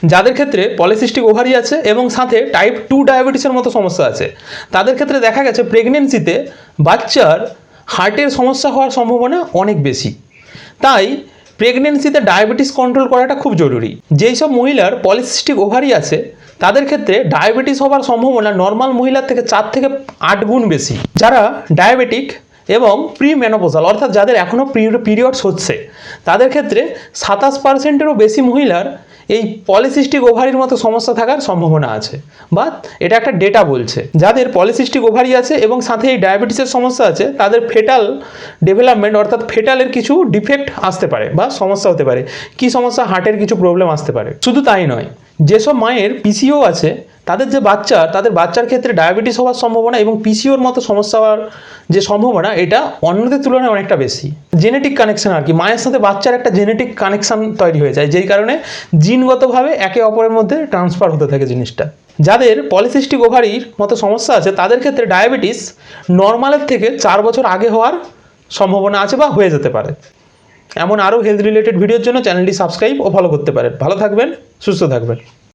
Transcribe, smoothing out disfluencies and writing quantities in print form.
যাদের ক্ষেত্রে polycystic ovary আছে এবং সাথে টাইপ 2 ডায়াবেটিসের মতো সমস্যা আছে, তাদের ক্ষেত্রে দেখা গেছে প্রেগনেন্সিতে বাচ্চার হার্টের সমস্যা হওয়ার সম্ভাবনা অনেক বেশি। তাই প্রেগনেন্সিতে ডায়াবেটিস কন্ট্রোল করাটা খুব জরুরি। যেই সব মহিলার পলিসিস্টিক ওভারি আছে তাদের ক্ষেত্রে ডায়াবেটিস হওয়ার সম্ভাবনা নর্মাল মহিলার থেকে 4 থেকে 8 গুণ বেশি। যারা ডায়াবেটিক এবং প্রি মেনোপজাল অর্থাৎ যাদের এখনও পিরিয়ডস হচ্ছে, তাদের ক্ষেত্রে 27%-এরও বেশি মহিলার এই পলিসিস্টিক ওভারির মতো সমস্যা থাকার সম্ভাবনা আছে, বা এটা একটা ডেটা বলছে। যাদের পলিসিস্টিক ওভারি আছে এবং সাথে এই ডায়াবেটিসের সমস্যা আছে, তাদের ফেটাল ডেভেলপমেন্ট অর্থাৎ ফেটালের কিছু ডিফেক্ট আসতে পারে বা সমস্যা হতে পারে। কি সমস্যা? হার্টের কিছু প্রবলেম আসতে পারে। শুধু তাই নয়, যেসব মায়ের পিসিও আছে তাদের যে বাচ্চা, তাদের বাচ্চার ক্ষেত্রে ডায়াবেটিস হওয়ার সম্ভাবনা এবং পিসিওর মতো সমস্যা হওয়ার যে সম্ভাবনা, এটা অন্যদের তুলনায় অনেকটা বেশি। জেনেটিক কানেকশন আর কি, মায়ের সাথে বাচ্চার একটা জেনেটিক কানেকশন তৈরি হয়ে যায়, যেই কারণে জিনগতভাবে একে অপরের মধ্যে ট্রান্সফার হতে থাকে জিনিসটা। যাদের পলিসিস্টিক ওভারির মতো সমস্যা আছে তাদের ক্ষেত্রে ডায়াবেটিস নর্মালের থেকে 4 বছর আগে হওয়ার সম্ভাবনা আছে বা হয়ে যেতে পারে। এমন আরও হেলথ রিলেটেড ভিডিওর জন্য চ্যানেলটি সাবস্ক্রাইব ও ফলো করতে পারেন। ভালো থাকবেন, সুস্থ থাকবেন।